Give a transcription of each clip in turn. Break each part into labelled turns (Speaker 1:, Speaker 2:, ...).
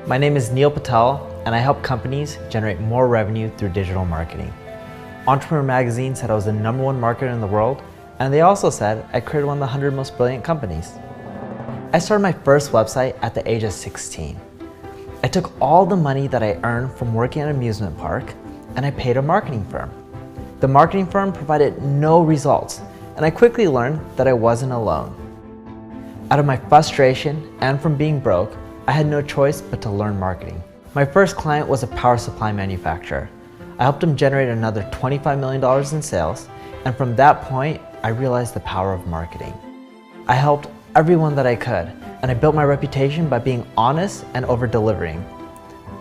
Speaker 1: My name is Neil Patel, and I help companies generate more revenue through digital marketing. Entrepreneur Magazine said I was the #1 marketer in the world, and they also said I created one of the 100 most brilliant companies. I started my first website at the age of 16. I took all the money that I earned from working at an amusement park, and I paid a marketing firm. The marketing firm provided no results, and I quickly learned that I wasn't alone. Out of my frustration and from being broke, I had no choice but to learn marketing. My first client was a power supply manufacturer. I helped him generate another $25 million in sales, and from that point, I realized the power of marketing. I helped everyone that I could, and I built my reputation by being honest and over-delivering.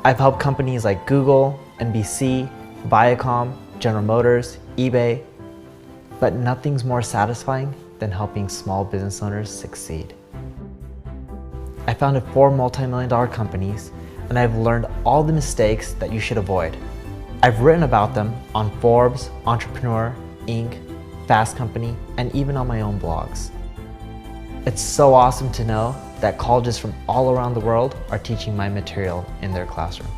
Speaker 1: I've helped companies like Google, NBC, Viacom, General Motors, eBay, but nothing's more satisfying than helping small business owners succeed. I founded 4 multi-million-dollar companies, and I've learned all the mistakes that you should avoid. I've written about them on Forbes, Entrepreneur, Inc., Fast Company, and even on my own blogs. It's so awesome to know that colleges from all around the world are teaching my material in their classroom.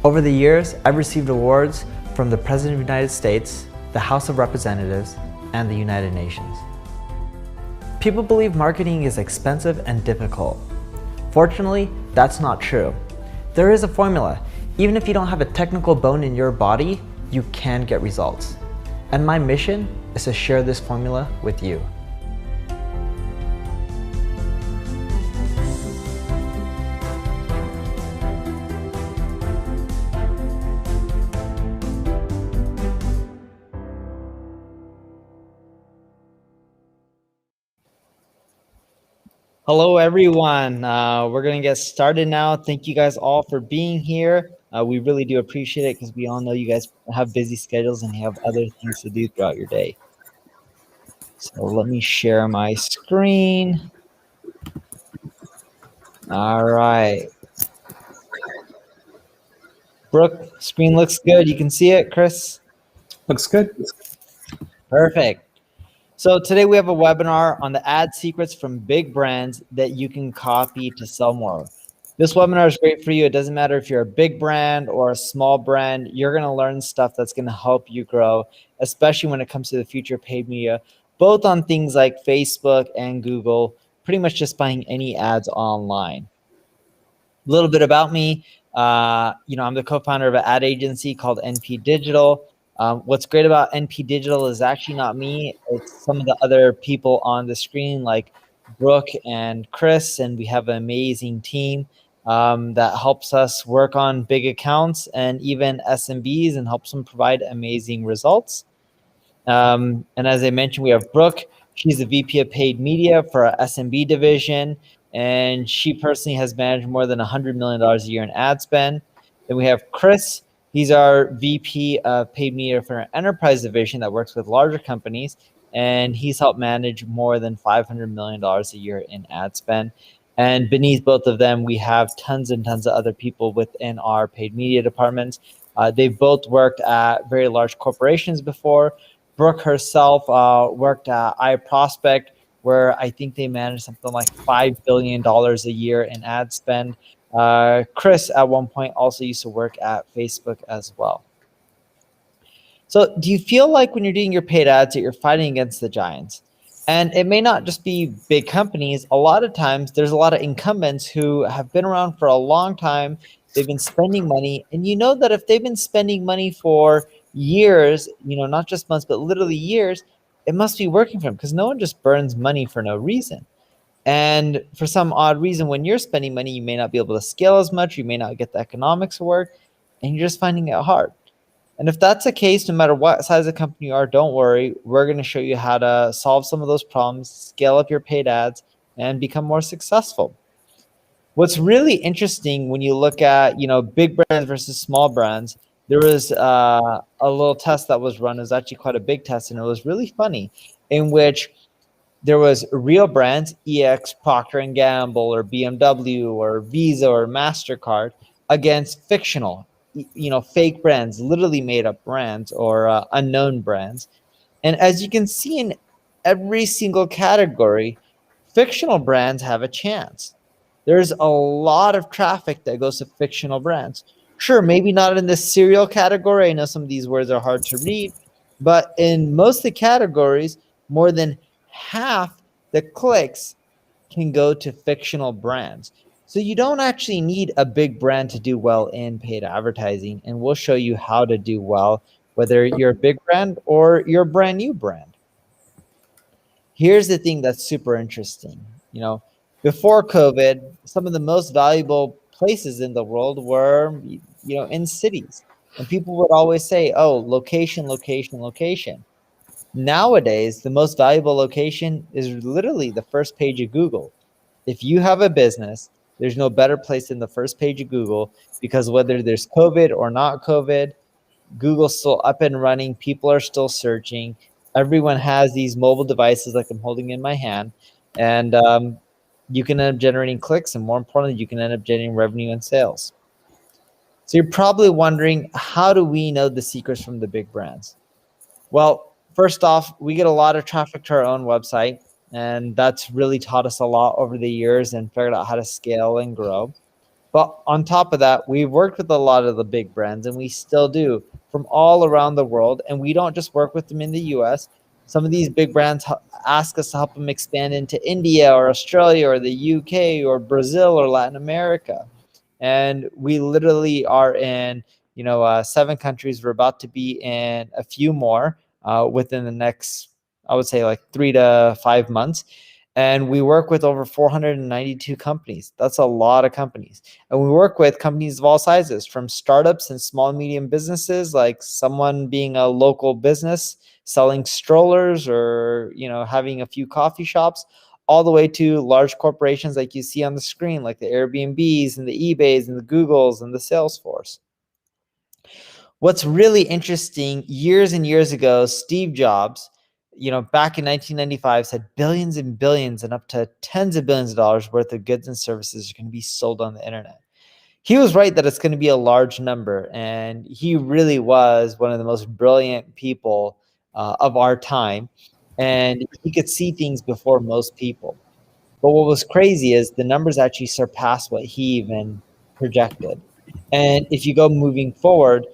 Speaker 1: Over the years, I've received awards from the President of the United States, the House of Representatives, and the United Nations. People believe marketing is expensive and difficult. Fortunately, that's not true. There is a formula. Even if you don't have a technical bone in your body, you can get results. And my mission is to share this formula with you. Hello, everyone. We're going to get started now. Thank you guys all for being here. We really do appreciate it because we all know you guys have busy schedules and you have other things to do throughout your day. So let me share my screen. All right. Brooke, screen looks good. You can see it, Chris?
Speaker 2: Looks good.
Speaker 1: Perfect. So today we have a webinar on the ad secrets from big brands that you can copy to sell more. This webinar is great for you. It doesn't matter if you're a big brand or a small brand. You're going to learn stuff that's going to help you grow, especially when it comes to the future of paid media, both on things like Facebook and Google, pretty much just buying any ads online. A little bit about me. I'm the co-founder of an ad agency called NP Digital. What's great about NP Digital is actually not me. It's some of the other people on the screen like Brooke and Chris, and we have an amazing team that helps us work on big accounts and even SMBs and helps them provide amazing results. And as I mentioned, we have Brooke. She's the VP of Paid Media for our SMB division, and she personally has managed more than $100 million a year in ad spend. Then we have Chris. He's our VP of Paid Media for our enterprise division that works with larger companies, and he's helped manage more than $500 million a year in ad spend. And beneath both of them, we have tons and tons of other people within our paid media departments. They've both worked at very large corporations before. Brooke herself worked at iProspect, where I think they managed something like $5 billion a year in ad spend. Chris, at one point, also used to work at Facebook as well. So do you feel like when you're doing your paid ads that you're fighting against the giants? And it may not just be big companies. A lot of times there's a lot of incumbents who have been around for a long time. They've been spending money. And you know that if they've been spending money for years, not just months, but literally years, it must be working for them because no one just burns money for no reason. And for some odd reason, when you're spending money, you may not be able to scale as much. You may not get the economics to work, and you're just finding it hard. And if that's the case, no matter what size of company you are, don't worry. We're going to show you how to solve some of those problems, scale up your paid ads, and become more successful. What's really interesting when you look at, big brands versus small brands, there was a little test that was run. It was actually quite a big test, and it was really funny, in which there was real brands, EX, Procter & Gamble, or BMW, or Visa, or MasterCard, against fictional, fake brands, literally made up brands, or unknown brands. And as you can see in every single category, fictional brands have a chance. There's a lot of traffic that goes to fictional brands. Sure, maybe not in the cereal category. I know some of these words are hard to read, but in most of the categories, more than half the clicks can go to fictional brands. So you don't actually need a big brand to do well in paid advertising, and we'll show you how to do well, whether you're a big brand or you're a brand new brand. Here's the thing that's super interesting. Before COVID, some of the most valuable places in the world were, in cities. And people would always say, oh, location, location, location. Nowadays, the most valuable location is literally the first page of Google. If you have a business, there's no better place than the first page of Google, because whether there's COVID or not COVID, Google's still up and running. People are still searching. Everyone has these mobile devices like I'm holding in my hand. And you can end up generating clicks. And more importantly, you can end up generating revenue and sales. So you're probably wondering, how do we know the secrets from the big brands? Well, first off, we get a lot of traffic to our own website. And that's really taught us a lot over the years and figured out how to scale and grow. But on top of that, we've worked with a lot of the big brands, and we still do, from all around the world. And we don't just work with them in the US. Some of these big brands ask us to help them expand into India or Australia or the UK or Brazil or Latin America. And we literally are in 7 countries. We're about to be in a few more within the next, I would say, like 3 to 5 months. And we work with over 492 companies. That's a lot of companies. And we work with companies of all sizes, from startups and small and medium businesses, like someone being a local business selling strollers or having a few coffee shops, all the way to large corporations like you see on the screen, like the Airbnbs and the eBays and the Googles and the Salesforce. What's really interesting, years and years ago, Steve Jobs, back in 1995, said billions and billions and up to tens of billions of dollars worth of goods and services are going to be sold on the internet. He was right that it's going to be a large number, and he really was one of the most brilliant people of our time, and he could see things before most people. But what was crazy is the numbers actually surpassed what he even projected. And if you go moving forward,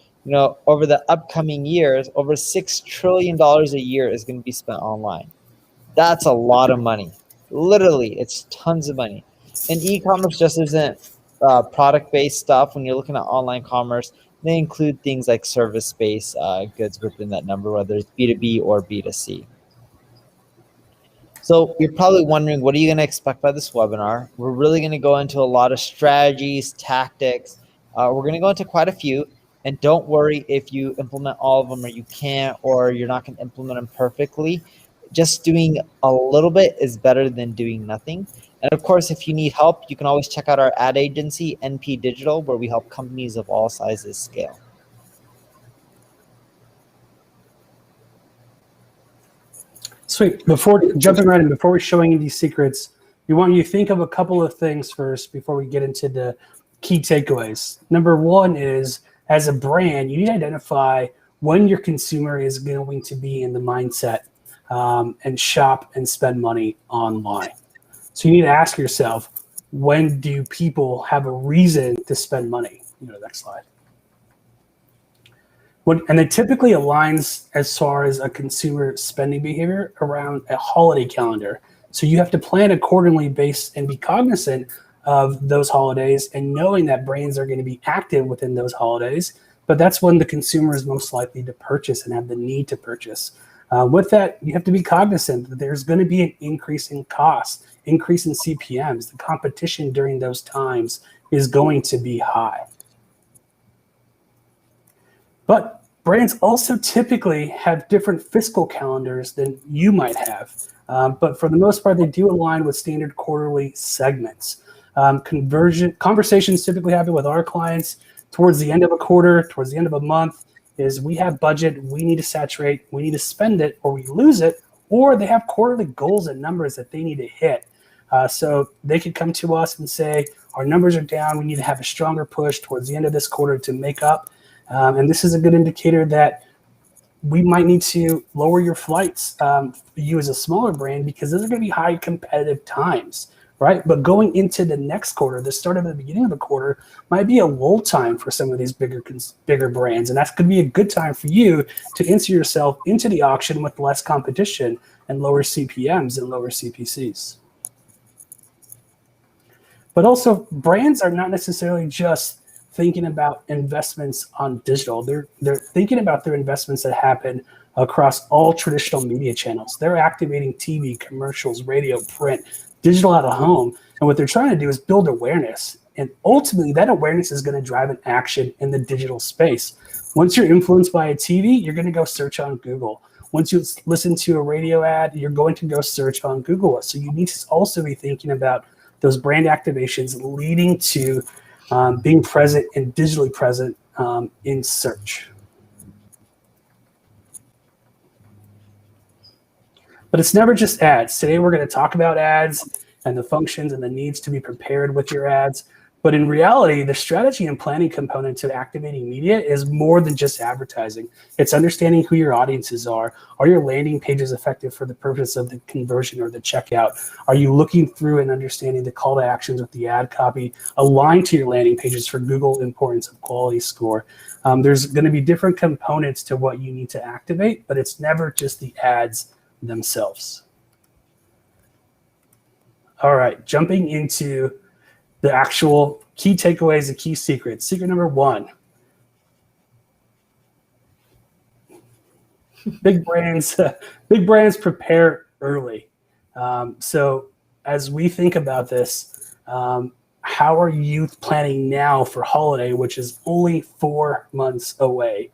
Speaker 1: over the upcoming years, over $6 trillion a year is going to be spent online. That's a lot of money. Literally, it's tons of money. And e-commerce just isn't product-based stuff. When you're looking at online commerce, they include things like service-based goods within that number, whether it's B2B or B2C. So you're probably wondering, what are you going to expect by this webinar? We're really going to go into a lot of strategies, tactics. We're going to go into quite a few. And don't worry if you implement all of them or you can't, or you're not going to implement them perfectly. Just doing a little bit is better than doing nothing. And of course, if you need help, you can always check out our ad agency, NP Digital, where we help companies of all sizes scale.
Speaker 2: Sweet. Before jumping right in, before we're showing you these secrets, we want you to think of a couple of things first before we get into the key takeaways. Number one is, as a brand, you need to identify when your consumer is going to be in the mindset and shop and spend money online. So you need to ask yourself, when do people have a reason to spend money? Next slide. And it typically aligns as far as a consumer spending behavior around a holiday calendar. So you have to plan accordingly based and be cognizant of those holidays and knowing that brands are going to be active within those holidays, but that's when the consumer is most likely to purchase and have the need to purchase. With that, you have to be cognizant that there's going to be an increase in costs, increase in CPMs. The competition during those times is going to be high. But brands also typically have different fiscal calendars than you might have. But for the most part, they do align with standard quarterly segments. Conversations typically happen with our clients towards the end of a quarter, towards the end of a month, is we have budget, we need to saturate, we need to spend it, or we lose it, or they have quarterly goals and numbers that they need to hit. So they could come to us and say, our numbers are down, we need to have a stronger push towards the end of this quarter to make up. And this is a good indicator that we might need to lower your flights for you as a smaller brand, because those are going to be high competitive times. right? But going into the next quarter, the start of the beginning of the quarter might be a lull time for some of these bigger brands. And that could be a good time for you to insert yourself into the auction with less competition and lower CPMs and lower CPCs. But also, brands are not necessarily just thinking about investments on digital. They're thinking about their investments that happen across all traditional media channels. They're activating TV, commercials, radio, print, digital out of home. And what they're trying to do is build awareness. And ultimately, that awareness is going to drive an action in the digital space. Once you're influenced by a TV, you're going to go search on Google. Once you listen to a radio ad, you're going to go search on Google. So you need to also be thinking about those brand activations leading to being present and digitally present in search. But it's never just ads. Today we're going to talk about ads and the functions and the needs to be prepared with your ads. But in reality, the strategy and planning component to activating media is more than just advertising. It's understanding who your audiences are. Are your landing pages effective for the purpose of the conversion or the checkout? Are you looking through and understanding the call to actions with the ad copy aligned to your landing pages for Google importance of quality score? There's going to be different components to what you need to activate, but it's never just the ads themselves. All right, jumping into the actual key takeaways, the key secrets. Secret number 1. Big brands prepare early. So as we think about this, how are you planning now for holiday, which is only 4 months away?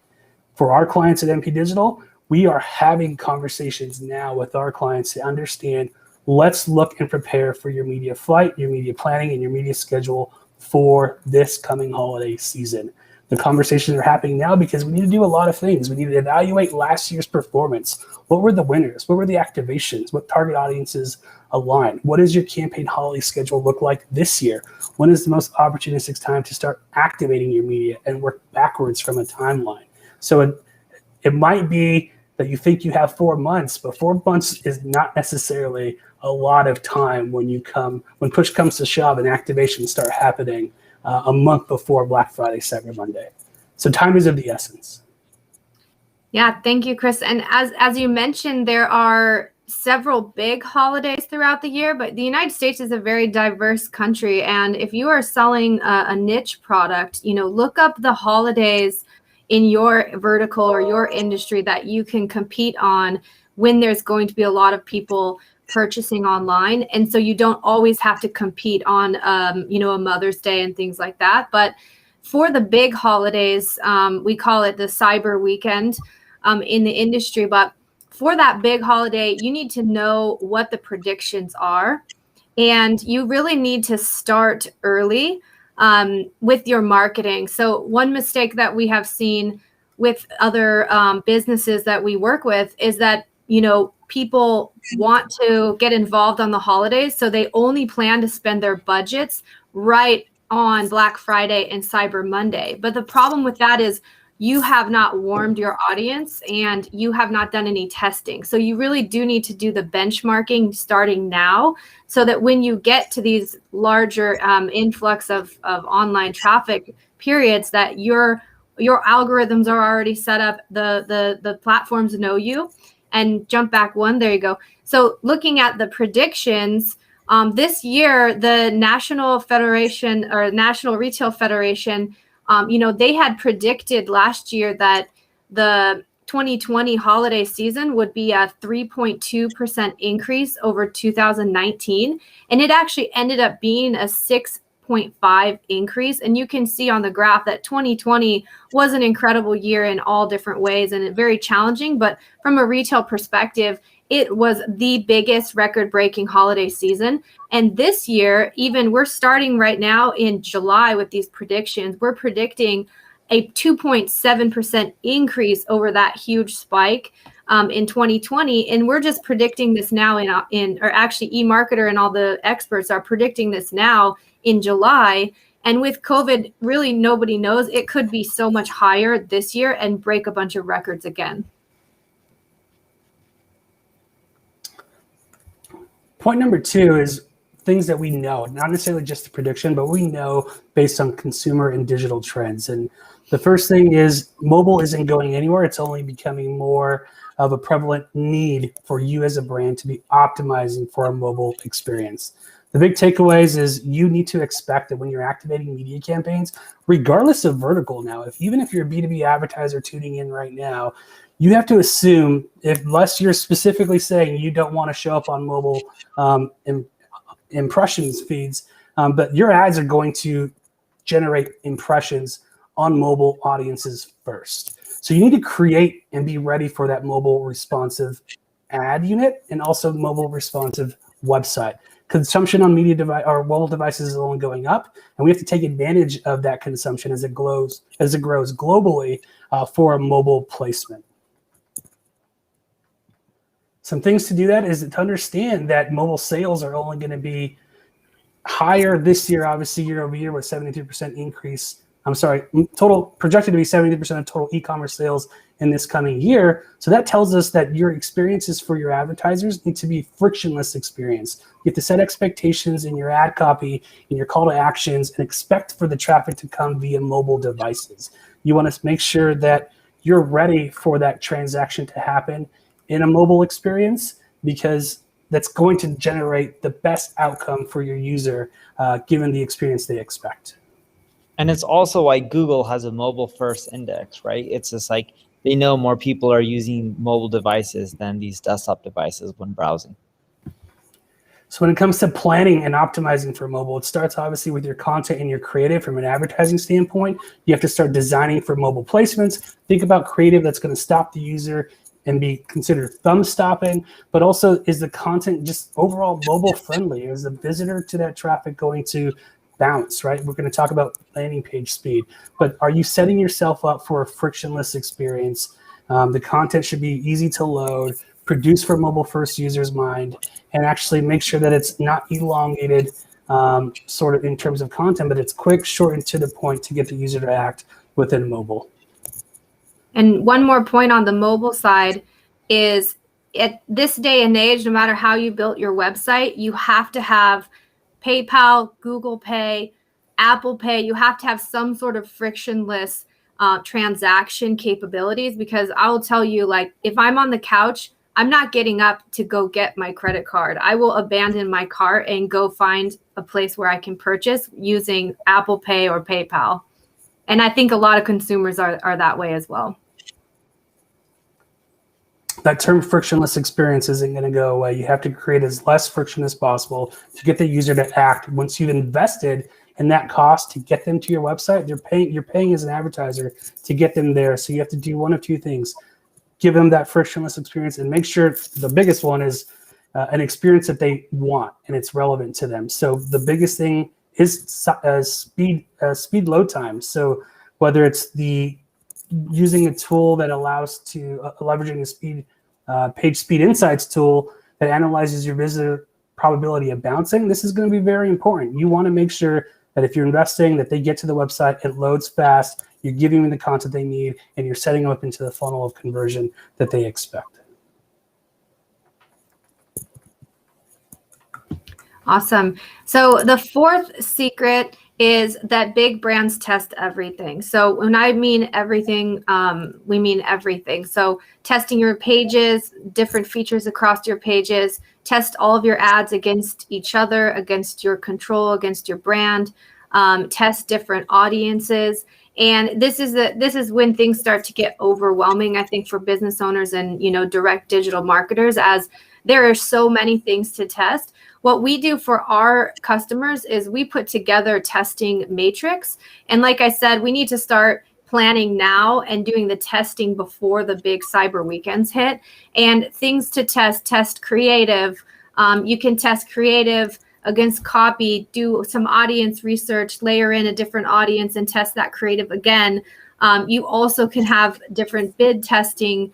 Speaker 2: For our clients at MP Digital, we are having conversations now with our clients to understand, let's look and prepare for your media flight, your media planning, and your media schedule for this coming holiday season. The conversations are happening now because we need to do a lot of things. We need to evaluate last year's performance. What were the winners? What were the activations? What target audiences align? What does your campaign holiday schedule look like this year? When is the most opportunistic time to start activating your media and work backwards from a timeline? So it might be that you think you have 4 months, but 4 months is not necessarily a lot of time when push comes to shove and activations start happening a month before Black Friday, Cyber Monday. So time is of the essence.
Speaker 3: Yeah, thank you, Chris. And as you mentioned, there are several big holidays throughout the year, but the United States is a very diverse country. And if you are selling a niche product, look up the holidays in your vertical or your industry that you can compete on when there's going to be a lot of people purchasing online. And so you don't always have to compete on, a Mother's Day and things like that. But for the big holidays, we call it the cyber weekend in the industry. But for that big holiday, you need to know what the predictions are. And you really need to start early with your marketing. So one mistake that we have seen with other businesses that we work with is that, people want to get involved on the holidays. So they only plan to spend their budgets right on Black Friday and Cyber Monday. But the problem with that is you have not warmed your audience and you have not done any testing. So you really do need to do the benchmarking starting now so that when you get to these larger influx of online traffic periods, that your algorithms are already set up, the platforms know you. And jump back one, there you go. So looking at the predictions, this year, the National Federation or National Retail Federation, they had predicted last year that the 2020 holiday season would be a 3.2% increase over 2019. And it actually ended up being a 6.5 increase. And you can see on the graph that 2020 was an incredible year in all different ways and very challenging. But from a retail perspective, it was the biggest record-breaking holiday season. And this year, even we're starting right now in July with these predictions. We're predicting a 2.7% increase over that huge spike in 2020. And we're just predicting this now or actually eMarketer and all the experts are predicting this now in July. And with COVID, really nobody knows. It could be so much higher this year and break a bunch of records again.
Speaker 2: Point number 2 is things that we know, not necessarily just a prediction, but we know based on consumer and digital trends. And the first thing is mobile isn't going anywhere. It's only becoming more of a prevalent need for you as a brand to be optimizing for a mobile experience. The big takeaways is you need to expect that when you're activating media campaigns, regardless of vertical now, even if you're a B2B advertiser tuning in right now, you have to assume, unless you're specifically saying you don't want to show up on mobile impressions feeds, but your ads are going to generate impressions on mobile audiences first. So you need to create and be ready for that mobile responsive ad unit and also mobile responsive website. Consumption on media device or mobile devices is only going up, and we have to take advantage of that consumption as it grows globally for a mobile placement. Some things to do that is to understand that mobile sales are only going to be higher this year, obviously year over year with 73% increase. I'm sorry, total projected to be 70% of total e-commerce sales in this coming year. So that tells us that your experiences for your advertisers need to be frictionless experience. You have to set expectations in your ad copy, in your call to actions, and expect for the traffic to come via mobile devices. You want to make sure that you're ready for that transaction to happen in a mobile experience, because that's going to generate the best outcome for your user, given the experience they expect.
Speaker 1: And it's also why Google has a mobile first index, right? It's just like they know more people are using mobile devices than these desktop devices when browsing.
Speaker 2: So when it comes to planning and optimizing for mobile, it starts obviously with your content and your creative. From an advertising standpoint, you have to start designing for mobile placements. Think about creative that's going to stop the user and be considered thumb stopping, but also is the content just overall mobile friendly? Is the visitor to that traffic going to bounce, right? We're going to talk about landing page speed, but are you setting yourself up for a frictionless experience? The content should be easy to load, produce for mobile first users' mind, and actually make sure that it's not elongated sort of in terms of content, but it's quick, short, and to the point to get the user to act within mobile.
Speaker 3: And one more point on the mobile side is, at this day and age, no matter how you built your website, you have to have PayPal, Google Pay, Apple Pay. You have to have some sort of frictionless transaction capabilities, because I will tell you, like, if I'm on the couch, I'm not getting up to go get my credit card. I will abandon my cart and go find a place where I can purchase using Apple Pay or PayPal. And I think a lot of consumers are that way as well.
Speaker 2: That term frictionless experience isn't going to go away. You have to create as less friction as possible to get the user to act. Once you've invested in that cost to get them to your website, you're paying as an advertiser to get them there. So you have to do one of two things: give them that frictionless experience, and make sure the biggest one is an experience that they want and it's relevant to them. So the biggest thing is speed load time. So whether it's using a tool that allows to leveraging the page speed insights tool that analyzes your visitor probability of bouncing, this is going to be very important. You want to make sure that if you're investing, that they get to the website, it loads fast, you're giving them the content they need, and you're setting them up into the funnel of conversion that they expect.
Speaker 3: Awesome. So the fourth secret is that big brands test everything. So when I mean everything, we mean everything. So testing your pages, different features across your pages, test all of your ads against each other, against your control, against your brand, test different audiences. And this is when things start to get overwhelming, I think, for business owners and, direct digital marketers, as there are so many things to test. What we do for our customers is we put together testing matrix. And like I said, we need to start planning now and doing the testing before the big cyber weekends hit. And things to test creative. You can test creative against copy, do some audience research, layer in a different audience and test that creative again. You also can have different bid testing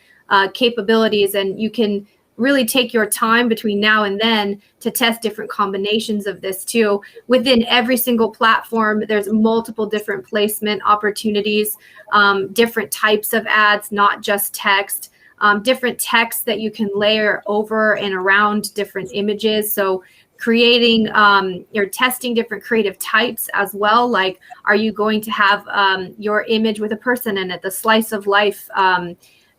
Speaker 3: capabilities, and you can really take your time between now and then to test different combinations of this too. Within every single platform, there's multiple different placement opportunities, different types of ads, not just text, different text that you can layer over and around different images. So creating, you're testing different creative types as well. Like, are you going to have your image with a person in it, the slice of life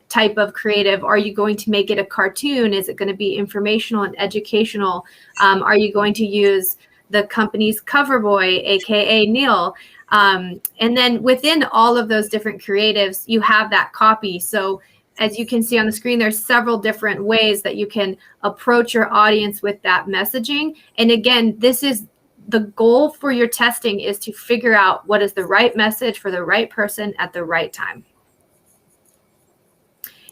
Speaker 3: type of creative? Are you going to make it a cartoon? Is it going to be informational and educational? Are you going to use the company's cover boy, aka Neil? And then within all of those different creatives, you have that copy. So as you can see on the screen, there's several different ways that you can approach your audience with that messaging. And again, this is the goal for your testing, is to figure out what is the right message for the right person at the right time.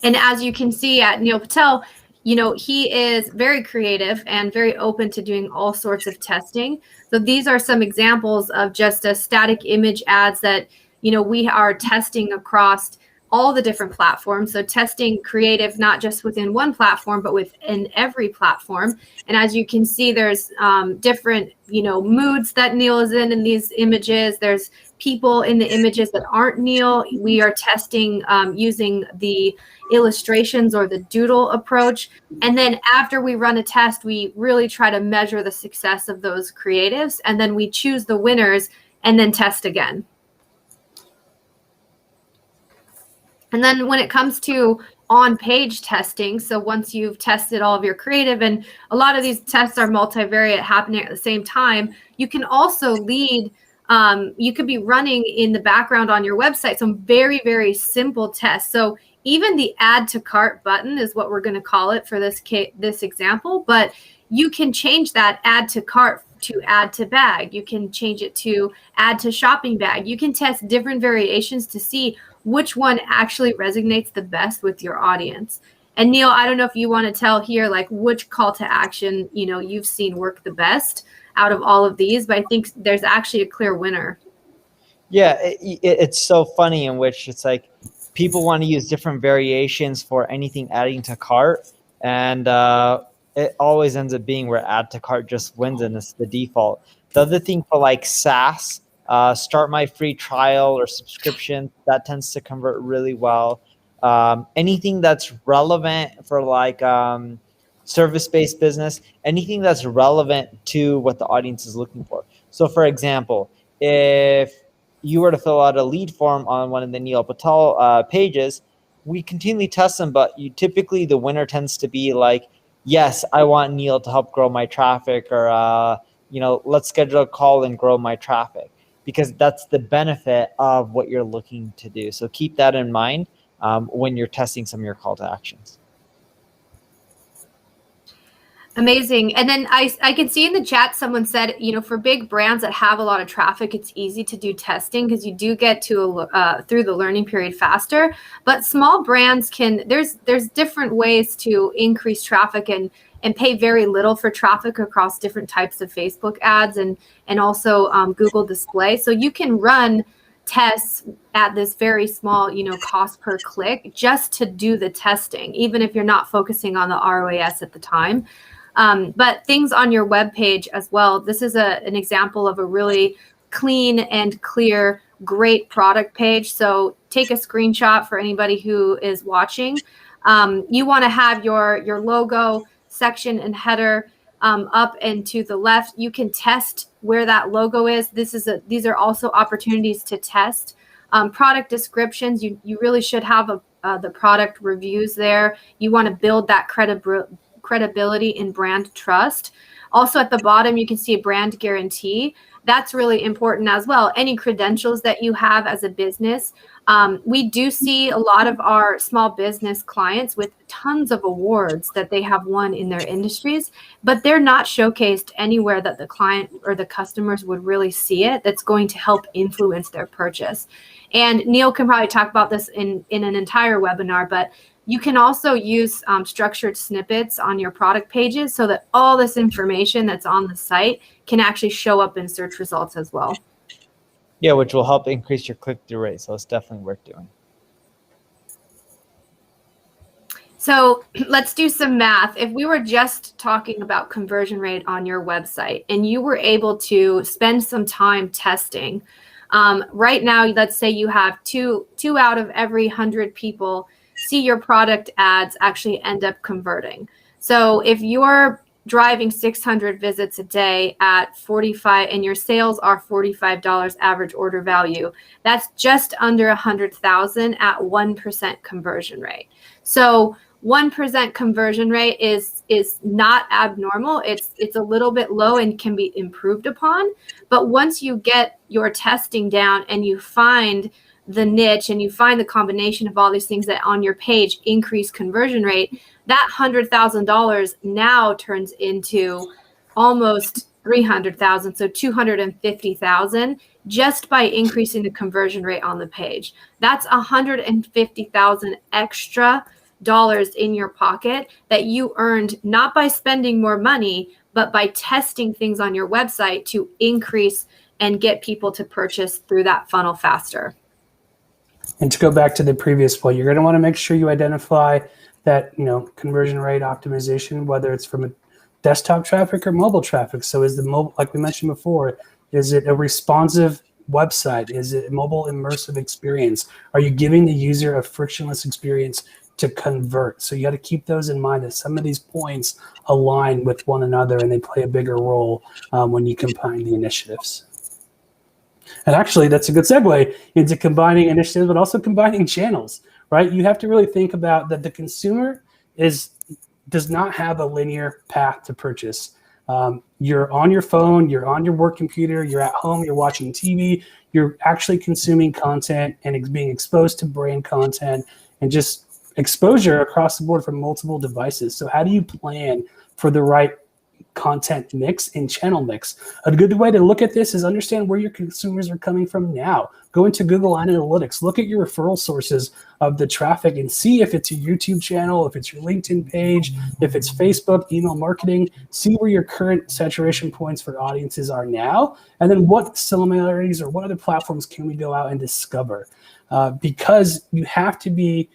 Speaker 3: And as you can see at Neil Patel, he is very creative and very open to doing all sorts of testing. So these are some examples of just a static image ads that, we are testing across all the different platforms. So testing creative, not just within one platform, but within every platform. And as you can see, there's different, moods that Neil is in these images. There's people in the images that aren't Neil. We are testing using the illustrations or the doodle approach. And then after we run a test, we really try to measure the success of those creatives. And then we choose the winners and then test again. And then when it comes to on-page testing, so once you've tested all of your creative, and a lot of these tests are multivariate happening at the same time, you can also lead, you could be running in the background on your website some very, very simple tests. So even the add to cart button is what we're going to call it for this example, but you can change that add to cart to add to bag. You can change it to add to shopping bag. You can test different variations to see which one actually resonates the best with your audience. And Neil, I don't know if you want to tell here, like, which call to action, you've seen work the best out of all of these, but I think there's actually a clear winner.
Speaker 1: Yeah, it's so funny in which it's like people want to use different variations for anything adding to cart, and it always ends up being where add to cart just wins and it's the default. The other thing for like SaaS, start my free trial or subscription, that tends to convert really well. Anything that's relevant for like service-based business, anything that's relevant to what the audience is looking for. So for example, if you were to fill out a lead form on one of the Neil Patel pages, we continually test them, but typically the winner tends to be like, yes, I want Neil to help grow my traffic, or let's schedule a call and grow my traffic, because that's the benefit of what you're looking to do. So keep that in mind when you're testing some of your call to actions.
Speaker 3: Amazing. And then I can see in the chat, someone said, for big brands that have a lot of traffic, it's easy to do testing because you do get to through the learning period faster. But small brands there's different ways to increase traffic and pay very little for traffic across different types of Facebook ads and also Google display. So you can run tests at this very small, cost per click just to do the testing, even if you're not focusing on the ROAS at the time. But things on your web page as well. This is an example of a really clean and clear, great product page. So take a screenshot for anybody who is watching. You want to have your logo section and header up and to the left. You can test where that logo is. These are also opportunities to test. Product descriptions, you really should have the product reviews there. You want to build that credibility and brand trust. Also at the bottom, you can see a brand guarantee. That's really important as well. Any credentials that you have as a business. We do see a lot of our small business clients with tons of awards that they have won in their industries, but they're not showcased anywhere that the client or the customers would really see it. That's going to help influence their purchase. And Neil can probably talk about this in an entire webinar, but you can also use structured snippets on your product pages so that all this information that's on the site can actually show up in search results as well.
Speaker 1: Yeah, which will help increase your click-through rate. So it's definitely worth doing.
Speaker 3: So let's do some math. If we were just talking about conversion rate on your website and you were able to spend some time testing, right now, let's say you have two out of every 100 people see your product ads actually end up converting. So if your driving 600 visits a day at 45, and your sales are $45 average order value, that's just under 100,000 at 1% conversion rate. So 1% conversion rate is not abnormal. It's a little bit low and can be improved upon. But once you get your testing down and you find the niche and you find the combination of all these things that on your page increase conversion rate, that $100,000 now turns into almost 300,000, so 250,000 just by increasing the conversion rate on the page. That's 150,000 extra dollars in your pocket that you earned not by spending more money, but by testing things on your website to increase and get people to purchase through that funnel faster.
Speaker 2: And to go back to the previous point, you're going to want to make sure you identify that, conversion rate optimization, whether it's from a desktop traffic or mobile traffic. So is the mobile, like we mentioned before, is it a responsive website? Is it a mobile immersive experience? Are you giving the user a frictionless experience to convert? So you got to keep those in mind, that some of these points align with one another and they play a bigger role when you combine the initiatives. And actually, that's a good segue into combining initiatives, but also combining channels, right? You have to really think about that the consumer does not have a linear path to purchase. You're on your phone, you're on your work computer, you're at home, you're watching TV, you're actually consuming content and being exposed to brand content and just exposure across the board from multiple devices. So how do you plan for the right content mix and channel mix? A good way to look at this is understand where your consumers are coming from now. Go into Google Analytics, look at your referral sources of the traffic and see if it's a YouTube channel, if it's your LinkedIn page, if it's Facebook, email marketing. See where your current saturation points for audiences are now, and then what similarities or what other platforms can we go out and discover? Because you have to be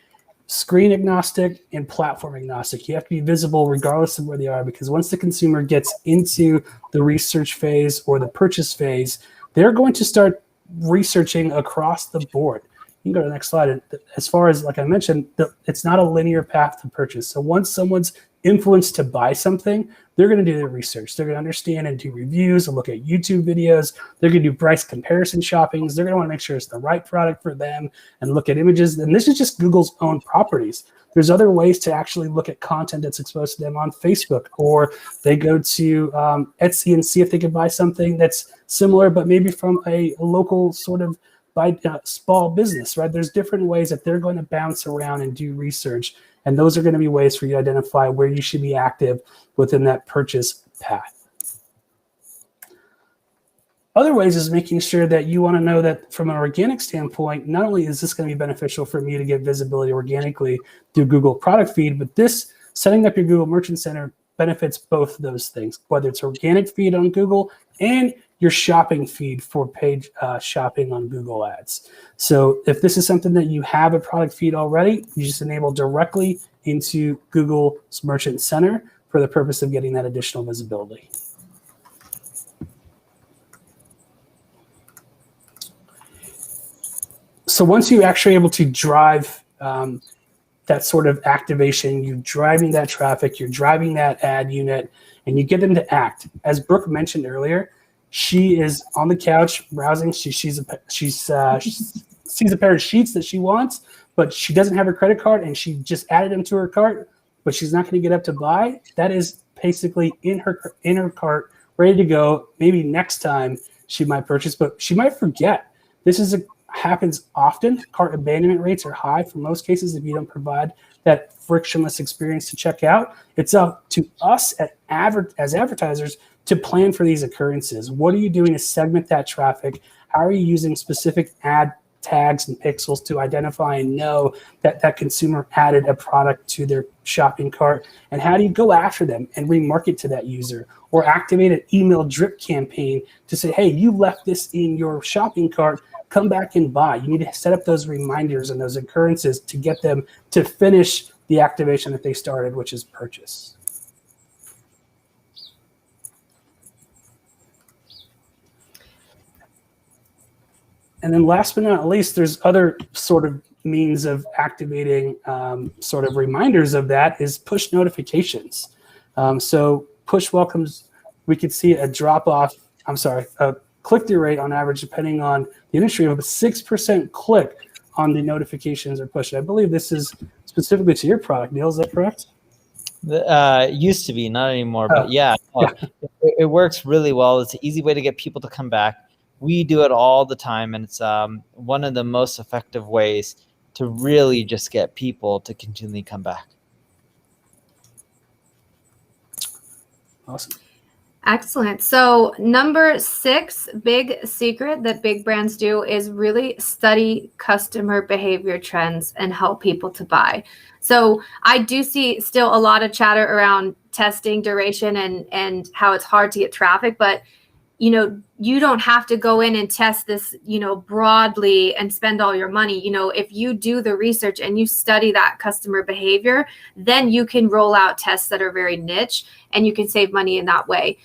Speaker 2: screen agnostic and platform agnostic. You have to be visible regardless of where they are, because once the consumer gets into the research phase or the purchase phase, they're going to start researching across the board. You can go to the next slide. As far as, like I mentioned, it's not a linear path to purchase. So once someone's influenced to buy something, they're going to do their research. They're going to understand and do reviews and look at YouTube videos. They're going to do price comparison shoppings. They're going to want to make sure it's the right product for them and look at images. And this is just Google's own properties. There's other ways to actually look at content that's exposed to them on Facebook, or they go to Etsy and see if they can buy something that's similar, but maybe from a local sort of small business, right? There's different ways that they're going to bounce around and do research. And those are going to be ways for you to identify where you should be active within that purchase path. Other ways is making sure that you want to know that from an organic standpoint, not only is this going to be beneficial for me to get visibility organically through Google product feed, but this setting up your Google Merchant Center benefits both of those things, whether it's organic feed on Google and your shopping feed for paid shopping on Google Ads. So if this is something that you have a product feed already, you just enable directly into Google's Merchant Center for the purpose of getting that additional visibility. So once you're actually able to drive that sort of activation, you're driving that traffic, you're driving that ad unit, and you get them to act. As Brooke mentioned earlier, she is on the couch browsing. She sees a pair of sheets that she wants, but she doesn't have her credit card, and she just added them to her cart, but she's not going to get up to buy. That is basically in her cart, ready to go. Maybe next time she might purchase, but she might forget. This happens often. Cart abandonment rates are high for most cases if you don't provide that frictionless experience to check out. It's up to us as advertisers to plan for these occurrences. What are you doing to segment that traffic? How are you using specific ad tags and pixels to identify and know that that consumer added a product to their shopping cart? And how do you go after them and remarket to that user, or activate an email drip campaign to say, hey, you left this in your shopping cart, come back and buy. You need to set up those reminders and those occurrences to get them to finish the activation that they started, which is purchase. And then last but not least, there's other sort of means of activating sort of reminders of that is push notifications. So push welcomes, we could see a click-through rate on average, depending on the industry, of a 6% click on the notifications or push. I believe this is specifically to your product. Neil, is that correct?
Speaker 1: Used to be, not anymore, but yeah. It works really well. It's an easy way to get people to come back. We do it all the time, and it's one of the most effective ways to really just get people to continually come back.
Speaker 2: Awesome.
Speaker 3: Excellent. So number 6 big secret that big brands do is really study customer behavior trends and help people to buy. So I do see still a lot of chatter around testing duration and how it's hard to get traffic, but you don't have to go in and test this, broadly and spend all your money. If you do the research and you study that customer behavior, then you can roll out tests that are very niche and you can save money in that way.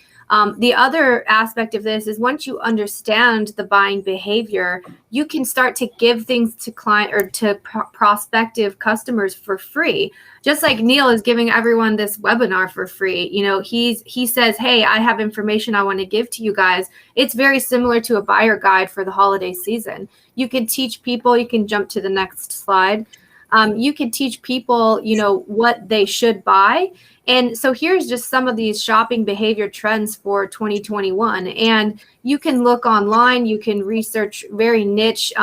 Speaker 3: The other aspect of this is once you understand the buying behavior, you can start to give things to client or to prospective customers for free. Just like Neil is giving everyone this webinar for free. He says, hey, I have information I want to give to you guys. It's very similar to a buyer guide for the holiday season. You can teach people, you can jump to the next slide. You can teach people, what they should buy. And so here's just some of these shopping behavior trends for 2021. And you can look online, you can research very niche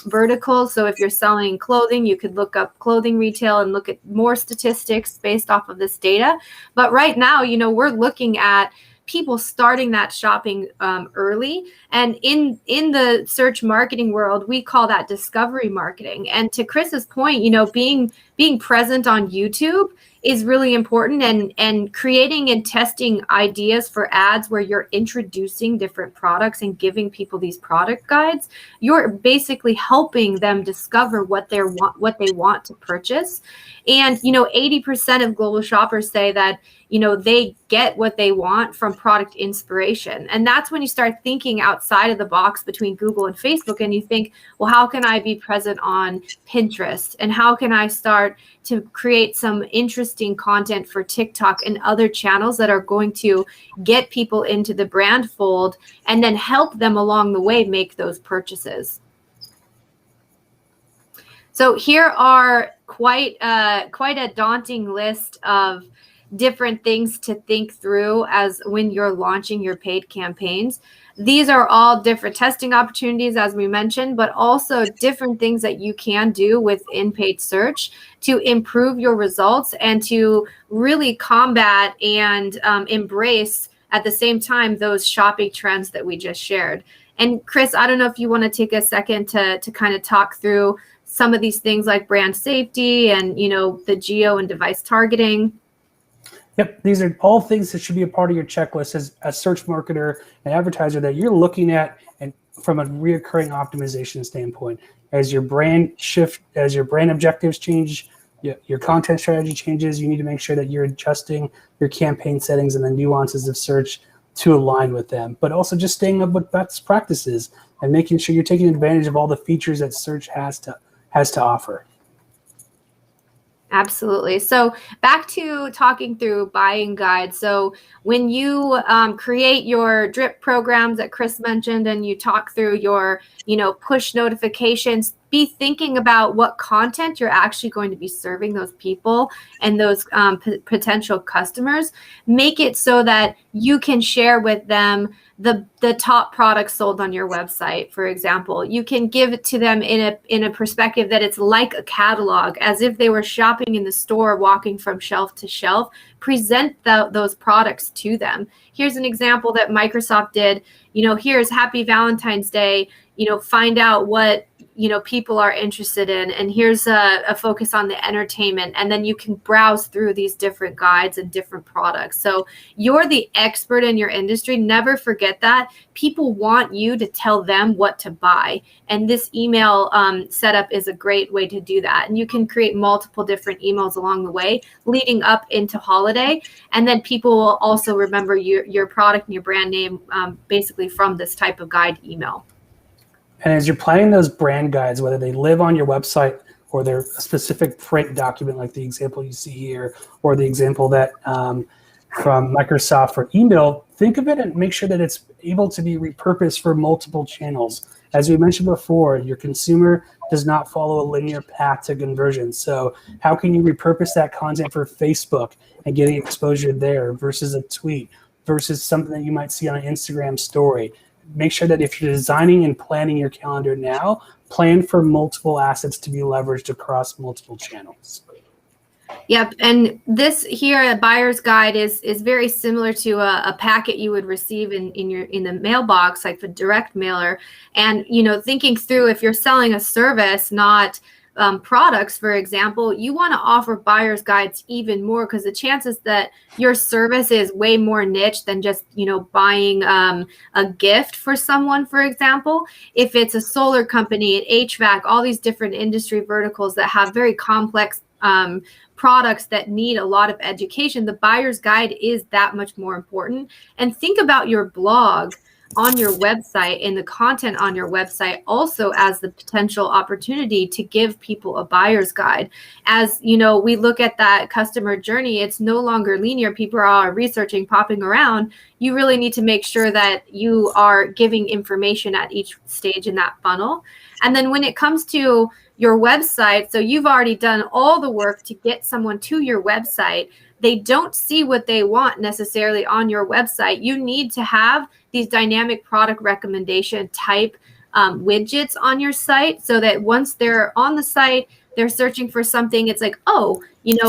Speaker 3: verticals. So if you're selling clothing, you could look up clothing retail and look at more statistics based off of this data. But right now, we're looking at people starting that shopping early. And in the search marketing world, we call that discovery marketing. And to Chris's point, being present on YouTube is really important, and creating and testing ideas for ads where you're introducing different products and giving people these product guides. You're basically helping them discover what they want to purchase. And 80% of global shoppers say that they get what they want from product inspiration. And that's when you start thinking outside of the box between Google and Facebook, and you think, well, how can I be present on Pinterest? And how can I start to create some interesting content for TikTok and other channels that are going to get people into the brand fold and then help them along the way make those purchases? So here are quite a daunting list of different things to think through as when you're launching your paid campaigns. These are all different testing opportunities, as we mentioned, but also different things that you can do within paid search to improve your results and to really combat and embrace at the same time those shopping trends that we just shared. And Chris, I don't know if you want to take a second to kind of talk through some of these things like brand safety and the geo and device targeting.
Speaker 2: Yep, these are all things that should be a part of your checklist as a search marketer and advertiser that you're looking at, and from a reoccurring optimization standpoint. As your brand objectives change, your content strategy changes, you need to make sure that you're adjusting your campaign settings and the nuances of search to align with them. But also just staying up with best practices and making sure you're taking advantage of all the features that search has to offer.
Speaker 3: Absolutely. So back to talking through buying guides. So when you create your drip programs that Chris mentioned, and you talk through your, push notifications, be thinking about what content you're actually going to be serving those people and those potential customers. Make it so that you can share with them the top products sold on your website, for example. You can give it to them in a perspective that it's like a catalog, as if they were shopping in the store, walking from shelf to shelf. Present those products to them. Here's an example that Microsoft did. Here's Happy Valentine's Day. Find out what people are interested in, and here's a focus on the entertainment, and then you can browse through these different guides and different products. So you're the expert in your industry. Never forget that. People want you to tell them what to buy, and this email setup is a great way to do that. And you can create multiple different emails along the way leading up into holiday, and then people will also remember your product and your brand name basically from this type of guide email.
Speaker 2: And as you're planning those brand guides, whether they live on your website or they're a specific print document like the example you see here, or the example that from Microsoft for email, think of it and make sure that it's able to be repurposed for multiple channels. As we mentioned before, your consumer does not follow a linear path to conversion. So how can you repurpose that content for Facebook and getting exposure there versus a tweet versus something that you might see on an Instagram story? Make sure that if you're designing and planning your calendar now, plan for multiple assets to be leveraged across multiple channels.
Speaker 3: Yep, and this here, a buyer's guide is very similar to a packet you would receive in the mailbox, like the direct mailer. And thinking through, if you're selling a service, not products, for example, you want to offer buyer's guides even more, because the chances that your service is way more niche than just buying a gift for someone, for example. If it's a solar company, an HVAC, all these different industry verticals that have very complex products that need a lot of education, the buyer's guide is that much more important. And think about your blog on your website and the content on your website also as the potential opportunity to give people a buyer's guide. As we look at that customer journey, it's no longer linear. People are researching, popping around. You really need to make sure that you are giving information at each stage in that funnel. And then when it comes to your website, so you've already done all the work to get someone to your website. They don't see what they want necessarily on your website. You need to have these dynamic product recommendation type widgets on your site, so that once they're on the site, they're searching for something. It's like, we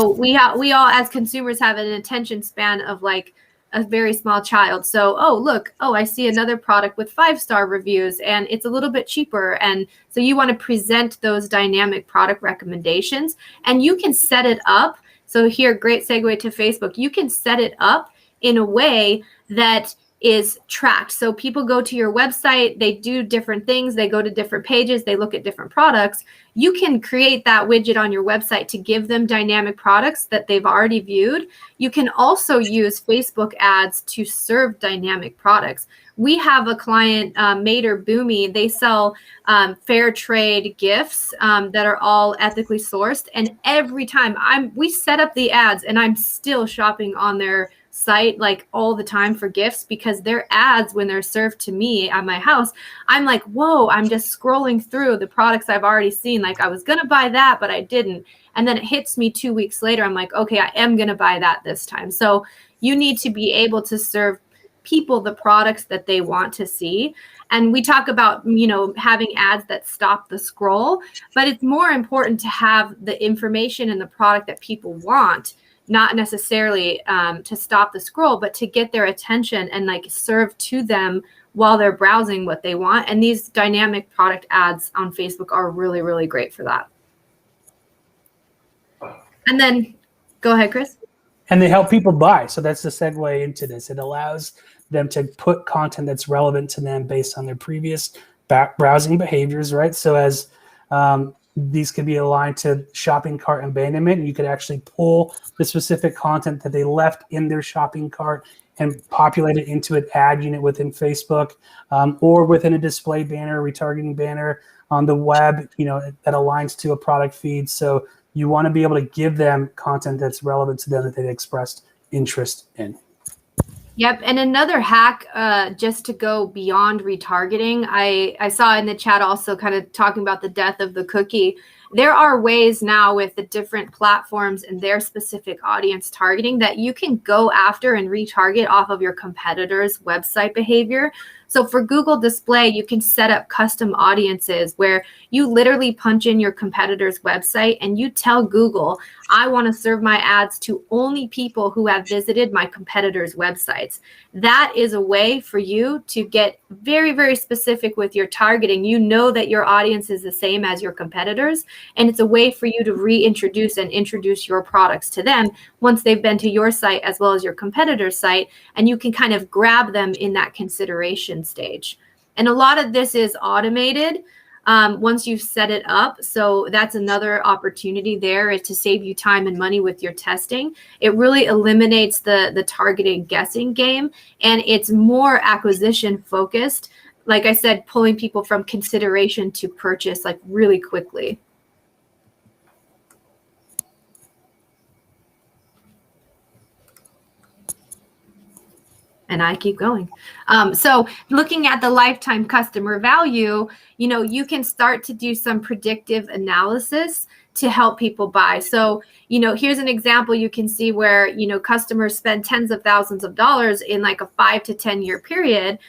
Speaker 3: all as consumers have an attention span of like a very small child. So, I see another product with 5-star reviews and it's a little bit cheaper. And so you want to present those dynamic product recommendations, and you can set it up. So here, great segue to Facebook. You can set it up in a way that is tracked. So people go to your website, they do different things, they go to different pages, they look at different products. You can create that widget on your website to give them dynamic products that they've already viewed. You can also use Facebook ads to serve dynamic products. We have a client, Mater Boomy. They sell fair trade gifts that are all ethically sourced. And every time we set up the ads, and I'm still shopping on their site like all the time for gifts, because their ads, when they're served to me at my house, I'm like, whoa, I'm just scrolling through the products I've already seen. Like, I was going to buy that, but I didn't. And then it hits me 2 weeks later. I'm like, okay, I am going to buy that this time. So you need to be able to serve people the products that they want to see. And we talk about, having ads that stop the scroll, but it's more important to have the information and the product that people want, not necessarily to stop the scroll, but to get their attention and like serve to them while they're browsing what they want. And these dynamic product ads on Facebook are really, really great for that. And then go ahead, Chris.
Speaker 2: And they help people buy. So that's the segue into this. It allows them to put content that's relevant to them based on their previous browsing behaviors, right? So as these could be aligned to shopping cart abandonment, you could actually pull the specific content that they left in their shopping cart and populate it into an ad unit within Facebook, or within a display banner, retargeting banner on the web, that aligns to a product feed. So you want to be able to give them content that's relevant to them that they've expressed interest in.
Speaker 3: Yep. And another hack, just to go beyond retargeting, I saw in the chat also kind of talking about the death of the cookie. There are ways now with the different platforms and their specific audience targeting that you can go after and retarget off of your competitors' website behavior. So for Google Display, you can set up custom audiences where you literally punch in your competitor's website and you tell Google, I want to serve my ads to only people who have visited my competitors' websites. That is a way for you to get very, very specific with your targeting. You know that your audience is the same as your competitors, and it's a way for you to reintroduce and introduce your products to them once they've been to your site as well as your competitor's site, and you can kind of grab them in that consideration stage. And a lot of this is automated once you've set it up. So that's another opportunity there, is to save you time and money with your testing. It really eliminates the targeted guessing game, and it's more acquisition focused. Like I said, pulling people from consideration to purchase like really quickly. And I keep going. So looking at the lifetime customer value, you can start to do some predictive analysis to help people buy. So, here's an example you can see where, customers spend tens of thousands of dollars in like a 5 to 10 year period.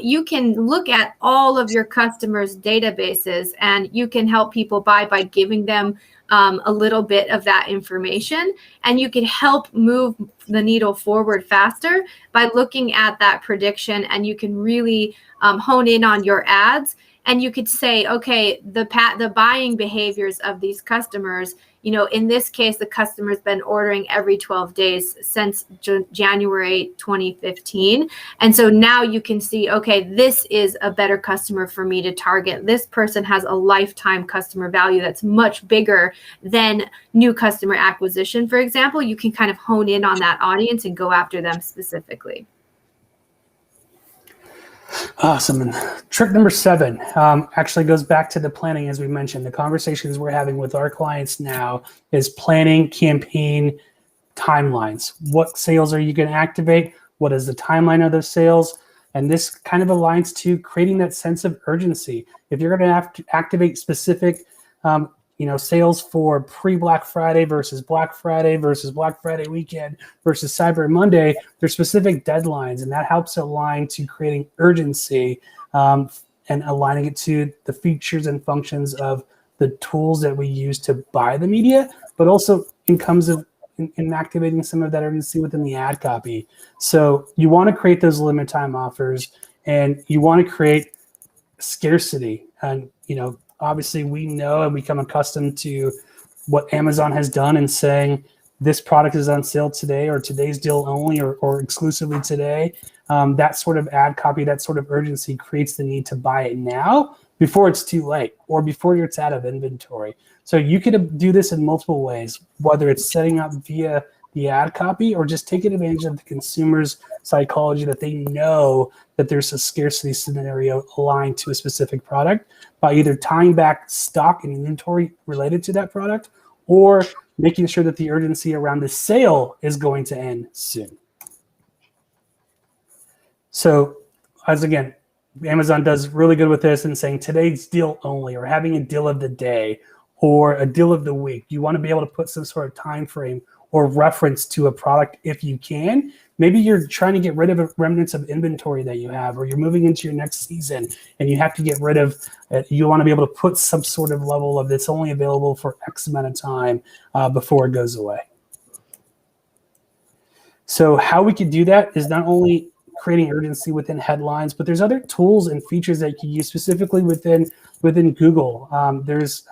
Speaker 3: You can look at all of your customers' databases, and you can help people buy by giving them a little bit of that information, and you can help move the needle forward faster by looking at that prediction, and you can really hone in on your ads. And you could say, okay, the buying behaviors of these customers, in this case, the customer's been ordering every 12 days since January 2015. And so now you can see, okay, this is a better customer for me to target. This person has a lifetime customer value that's much bigger than new customer acquisition, for example. You can kind of hone in on that audience and go after them specifically.
Speaker 2: Awesome. And trick number 7 actually goes back to the planning, as we mentioned. The conversations we're having with our clients now is planning campaign timelines. What sales are you going to activate? What is the timeline of those sales? And this kind of aligns to creating that sense of urgency. If you're going to have to activate specific sales for pre-Black Friday versus Black Friday weekend versus Cyber Monday, there's specific deadlines, and that helps align to creating urgency and aligning it to the features and functions of the tools that we use to buy the media, but also in activating some of that urgency within the ad copy. So you want to create those limit time offers, and you want to create scarcity. And obviously, we know and become accustomed to what Amazon has done in saying this product is on sale today, or today's deal only, or exclusively today. That sort of ad copy, that sort of urgency creates the need to buy it now before it's too late or before it's out of inventory. So you could do this in multiple ways, whether it's setting up via the ad copy or just taking advantage of the consumer's psychology that they know that there's a scarcity scenario aligned to a specific product by either tying back stock and inventory related to that product or making sure that the urgency around the sale is going to end soon. So as again, Amazon does really good with this and saying today's deal only, or having a deal of the day or a deal of the week. You want to be able to put some sort of time frame or reference to a product if you can. Maybe you're trying to get rid of remnants of inventory that you have, or you're moving into your next season and you have to get rid of it. You want to be able to put some sort of level of it's only available for X amount of time before it goes away. So how we could do that is not only creating urgency within headlines, but there's other tools and features that you can use specifically within Google. There's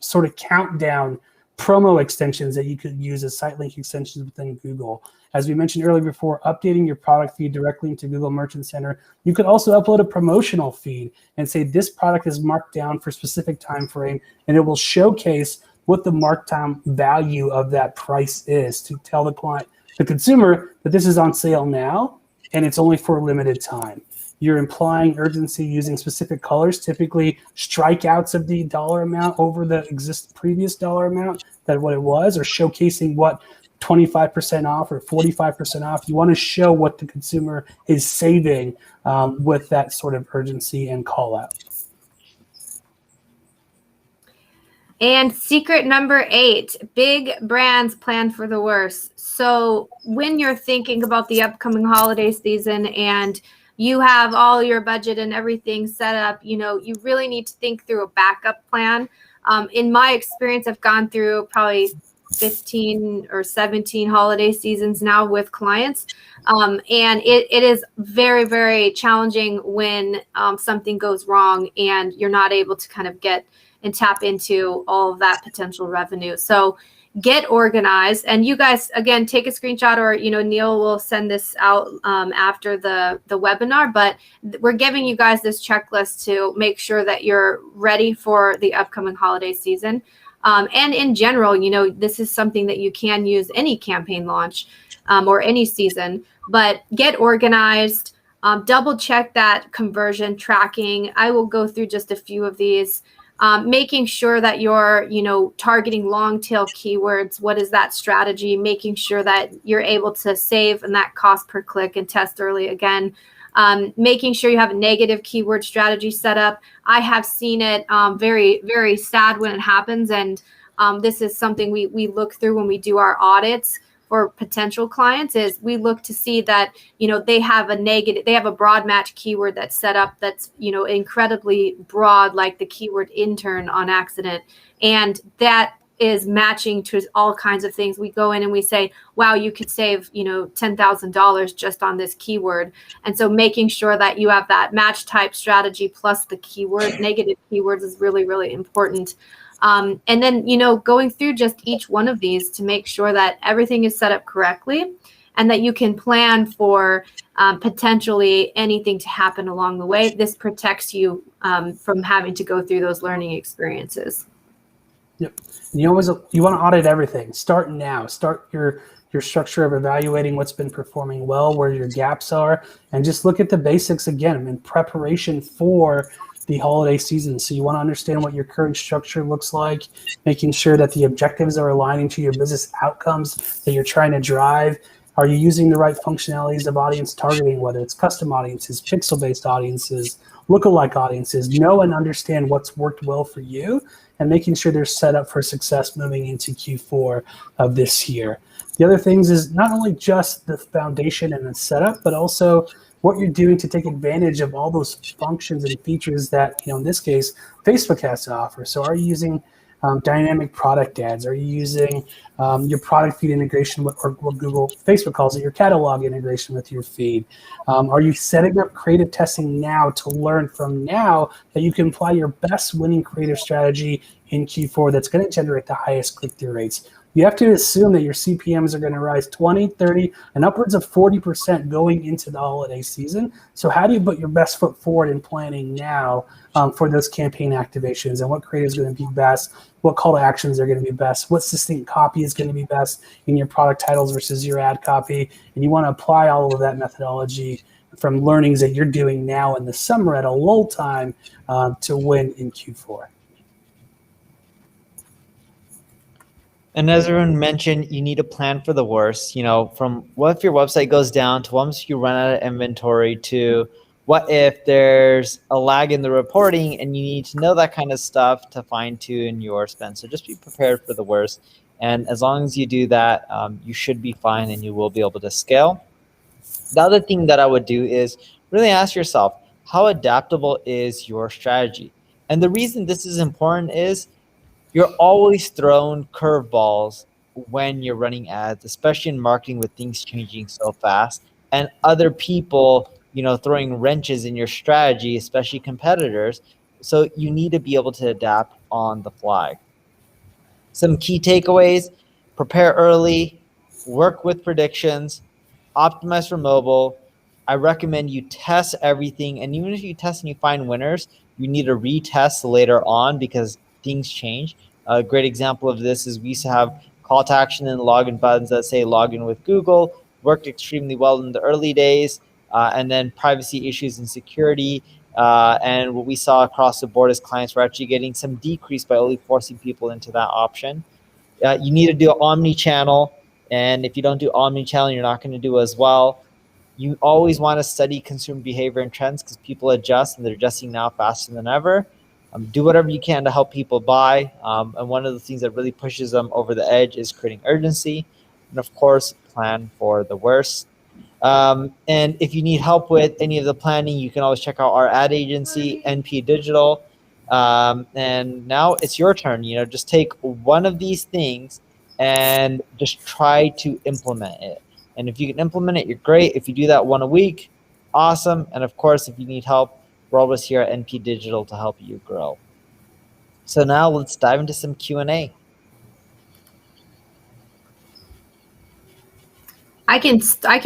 Speaker 2: sort of countdown promo extensions that you could use as site link extensions within Google. As we mentioned earlier before, updating your product feed directly into Google Merchant Center. You could also upload a promotional feed and say this product is marked down for a specific time frame, and it will showcase what the marked down value of that price is to tell the consumer that this is on sale now and it's only for a limited time. You're implying urgency using specific colors, typically strikeouts of the dollar amount over the previous dollar amount that what it was, or showcasing what 25% off or 45% off. You want to show what the consumer is saving with that sort of urgency and call out.
Speaker 3: And secret number 8, big brands plan for the worst. So when you're thinking about the upcoming holiday season and you have all your budget and everything set up, you really need to think through a backup plan. In my experience, I've gone through probably 15 or 17 holiday seasons now with clients. And it is very, very challenging when something goes wrong and you're not able to kind of get and tap into all of that potential revenue. So get organized, and you guys, again, take a screenshot, or Neil will send this out after the webinar, but we're giving you guys this checklist to make sure that you're ready for the upcoming holiday season. And in general, this is something that you can use any campaign launch or any season, but get organized, double check that conversion tracking. I will go through just a few of these. making sure that you're, targeting long tail keywords. What is that strategy? Making sure that you're able to save and that cost per click and test early again. Making sure you have a negative keyword strategy set up. I have seen it very, very sad when it happens. And this is something we look through when we do our audits for potential clients, is we look to see that, they have a broad match keyword that's set up that's, incredibly broad, like the keyword intern on accident. And that is matching to all kinds of things. We go in and we say, wow, you could save, $10,000 just on this keyword. And so making sure that you have that match type strategy plus the keyword, negative keywords, is really, really important. And then, going through just each one of these to make sure that everything is set up correctly and that you can plan for potentially anything to happen along the way. This protects you from having to go through those learning experiences.
Speaker 2: Yep. And you want to audit everything. Start now. Start your structure of evaluating what's been performing well, where your gaps are, and just look at the basics again in preparation for the holiday season. So you want to understand what your current structure looks like, making sure that the objectives are aligning to your business outcomes that you're trying to drive. Are you using the right functionalities of audience targeting, whether it's custom audiences, pixel-based audiences, lookalike audiences? Know and understand what's worked well for you and making sure they're set up for success moving into Q4 of this year. The other things is not only just the foundation and the setup, but also what you're doing to take advantage of all those functions and features that, in this case, Facebook has to offer. So are you using dynamic product ads? Are you using your product feed integration, or what Facebook calls it, your catalog integration with your feed? Are you setting up creative testing now to learn from now that you can apply your best winning creative strategy in Q4 that's going to generate the highest click-through rates? You have to assume that your CPMs are going to rise 20, 30, and upwards of 40% going into the holiday season. So how do you put your best foot forward in planning now for those campaign activations, and what creative is going to be best, what call to actions are going to be best, what succinct copy is going to be best in your product titles versus your ad copy? And you want to apply all of that methodology from learnings that you're doing now in the summer at a lull time to win in Q4.
Speaker 1: And as everyone mentioned, you need a plan for the worst. From what if your website goes down, to once you run out of inventory, to what if there's a lag in the reporting, and you need to know that kind of stuff to fine tune your spend. So just be prepared for the worst. And as long as you do that, you should be fine and you will be able to scale. The other thing that I would do is really ask yourself, how adaptable is your strategy? And the reason this is important is you're always thrown curveballs when you're running ads, especially in marketing with things changing so fast, and other people, throwing wrenches in your strategy, especially competitors. So you need to be able to adapt on the fly. Some key takeaways: prepare early, work with predictions, optimize for mobile. I recommend you test everything. And even if you test and you find winners, you need to retest later on because things change. A great example of this is we used to have call to action and login buttons that say login with Google. Worked extremely well in the early days. And then privacy issues and security. And what we saw across the board is clients were actually getting some decrease by only forcing people into that option. You need to do omni-channel. And if you don't do omni-channel, you're not going to do as well. You always want to study consumer behavior and trends because people adjust, and they're adjusting now faster than ever. Do whatever you can to help people buy. And one of the things that really pushes them over the edge is creating urgency. And of course, plan for the worst. And if you need help with any of the planning, you can always check out our ad agency, NP Digital. And now it's your turn. Just take one of these things and just try to implement it. And if you can implement it, you're great. If you do that one a week, awesome. And of course, if you need help, we're always here at NP Digital to help you grow. So now let's dive into some Q&A.
Speaker 3: I can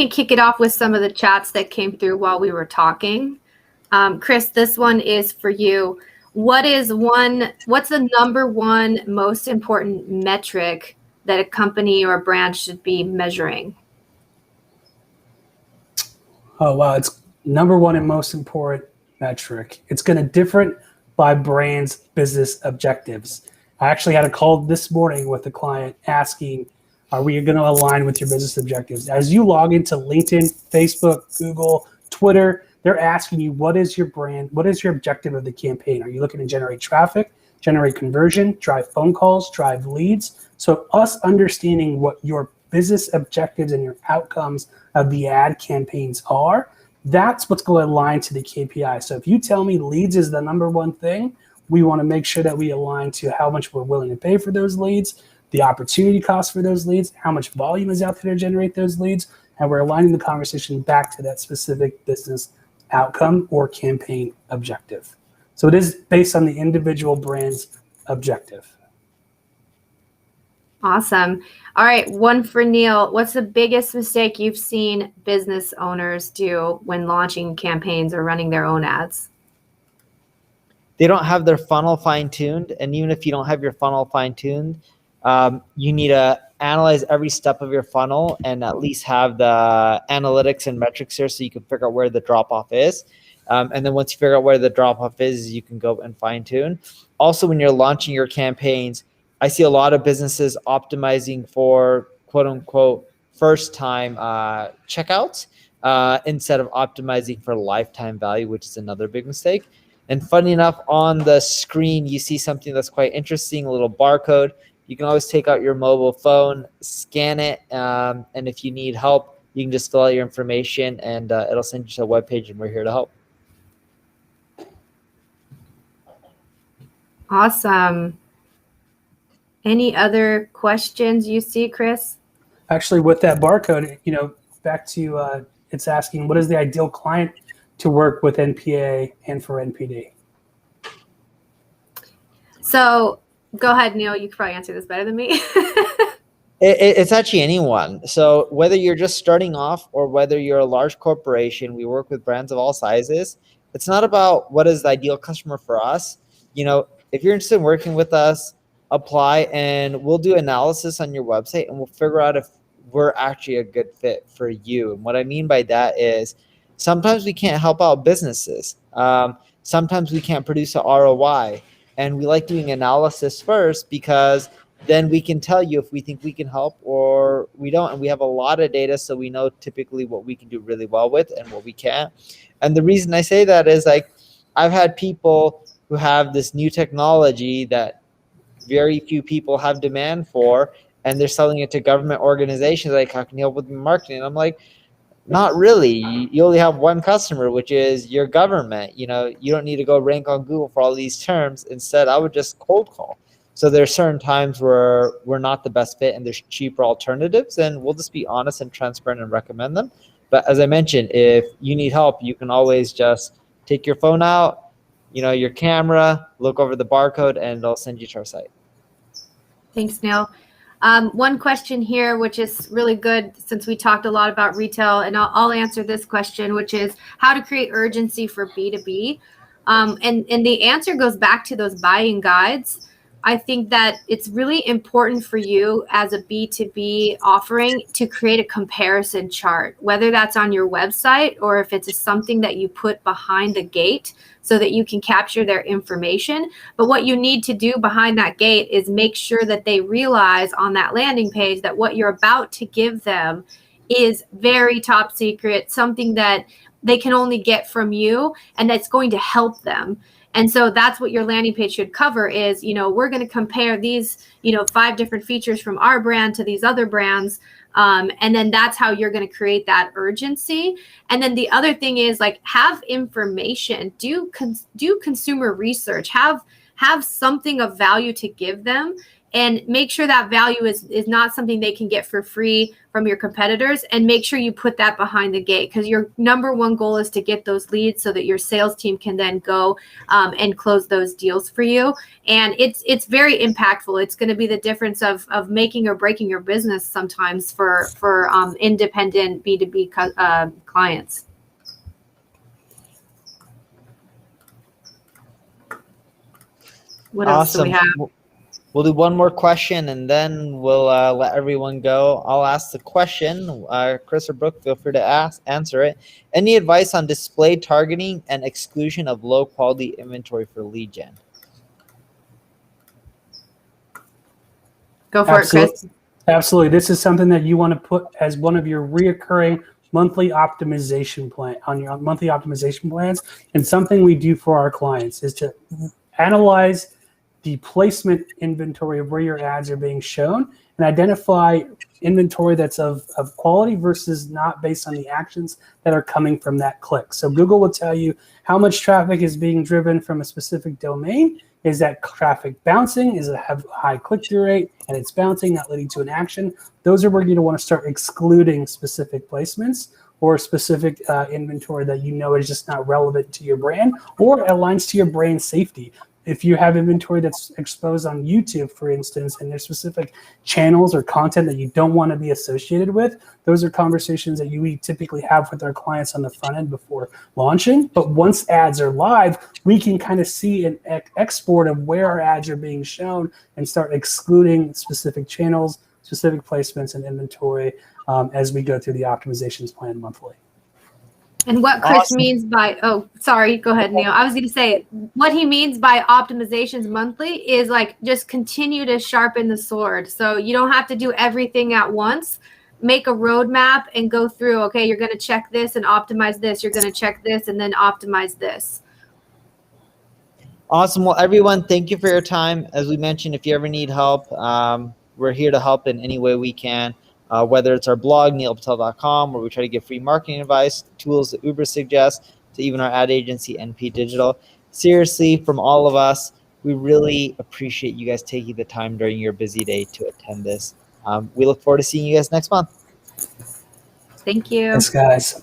Speaker 3: kick it off with some of the chats that came through while we were talking. Chris, this one is for you. What's the number one most important metric that a company or a brand should be measuring?
Speaker 2: Oh, wow. It's number one and most important metric. It's going to differ by brands' business objectives. I actually had a call this morning with a client asking, are we going to align with your business objectives? As you log into LinkedIn, Facebook, Google, Twitter, they're asking you, what is your brand? What is your objective of the campaign? Are you looking to generate traffic, generate conversion, drive phone calls, drive leads? So us understanding what your business objectives and your outcomes of the ad campaigns are, that's what's going to align to the KPI. So if you tell me leads is the number one thing, we want to make sure that we align to how much we're willing to pay for those leads, the opportunity cost for those leads, how much volume is out there to generate those leads, and we're aligning the conversation back to that specific business outcome or campaign objective. So it is based on the individual brand's objective.
Speaker 3: Awesome. All right, one for Neil. What's the biggest mistake you've seen business owners do when launching campaigns or running their own ads?
Speaker 1: They don't have their funnel fine-tuned. And even if you don't have your funnel fine-tuned, you need to analyze every step of your funnel and at least have the analytics and metrics here so you can figure out where the drop-off is. And then once you figure out where the drop-off is, you can go and fine-tune. Also, when you're launching your campaigns, I see a lot of businesses optimizing for quote-unquote first-time checkouts instead of optimizing for lifetime value, which is another big mistake. And funny enough, on the screen, you see something that's quite interesting, a little barcode. You can always take out your mobile phone, scan it, and if you need help, you can just fill out your information, and it'll send you to a webpage, and we're here to help.
Speaker 3: Awesome. Any other questions you see, Chris?
Speaker 2: Actually, with that barcode, back to it's asking, what is the ideal client to work with NPA and for NPD?
Speaker 3: So go ahead, Neil. You could probably answer this better than me.
Speaker 1: It's actually anyone. So whether you're just starting off or whether you're a large corporation, we work with brands of all sizes. It's not about what is the ideal customer for us. If you're interested in working with us, apply and we'll do analysis on your website and we'll figure out if we're actually a good fit for you. And what I mean by that is sometimes we can't help out businesses. Sometimes we can't produce an ROI. And we like doing analysis first because then we can tell you if we think we can help or we don't. And we have a lot of data, so we know typically what we can do really well with and what we can't. And the reason I say that is I've had people who have this new technology that very few people have demand for, and they're selling it to government organizations how can you help with marketing? And I'm like, not really. You only have one customer, which is your government. You don't need to go rank on Google for all these terms. Instead, I would just cold call. So there are certain times where we're not the best fit and there's cheaper alternatives, and we'll just be honest and transparent and recommend them. But as I mentioned, if you need help, you can always just take your phone out, your camera, look over the barcode, and it'll send you to our site.
Speaker 3: Thanks, Neil. One question here, which is really good since we talked a lot about retail, and I'll answer this question, which is how to create urgency for B2B. And the answer goes back to those buying guides. I think that it's really important for you as a B2B offering to create a comparison chart, whether that's on your website or if it's something that you put behind the gate so that you can capture their information. But what you need to do behind that gate is make sure that they realize on that landing page that what you're about to give them is very top secret, something that they can only get from you and that's going to help them. And so that's what your landing page should cover is, we're going to compare these, 5 different features from our brand to these other brands. And then that's how you're going to create that urgency. And then the other thing is have information, do consumer research, have something of value to give them. And make sure that value is not something they can get for free from your competitors, and make sure you put that behind the gate, because your number one goal is to get those leads so that your sales team can then go and close those deals for you. And it's very impactful. It's going to be the difference of making or breaking your business sometimes for independent B2B clients. What else do we have?
Speaker 1: We'll do one more question and then we'll let everyone go. I'll ask the question. Chris or Brooke, feel free to answer it. Any advice on display targeting and exclusion of low quality inventory for lead gen?
Speaker 3: Go for it, Chris.
Speaker 2: Absolutely. This is something that you want to put as one of your reoccurring monthly optimization plan on your monthly optimization plans. And something we do for our clients is to analyze the placement inventory of where your ads are being shown and identify inventory that's of quality versus not based on the actions that are coming from that click. So Google will tell you how much traffic is being driven from a specific domain. Is that traffic bouncing? Is it have high click-through rate and it's bouncing, not leading to an action? Those are where you want to start excluding specific placements or specific inventory that you know is just not relevant to your brand or aligns to your brand safety. If you have inventory that's exposed on YouTube, for instance, and there's specific channels or content that you don't want to be associated with, those are conversations that we typically have with our clients on the front end before launching. But once ads are live, we can kind of see an export of where our ads are being shown and start excluding specific channels, specific placements, and inventory as we go through the optimizations plan monthly.
Speaker 3: And what Chris means by, oh, sorry, go ahead, Neil. I was going to say what he means by optimizations monthly is like just continue to sharpen the sword. So you don't have to do everything at once. Make a roadmap and go through, okay, you're going to check this and optimize this. You're going to check this and then optimize this.
Speaker 1: Awesome. Well, everyone, thank you for your time. As we mentioned, if you ever need help, we're here to help in any way we can. Whether it's our blog, neilpatel.com, where we try to give free marketing advice, tools that Uber suggests, to even our ad agency, NP Digital. Seriously, from all of us, we really appreciate you guys taking the time during your busy day to attend this. We look forward to seeing you guys next month.
Speaker 3: Thank you.
Speaker 2: Thanks, guys.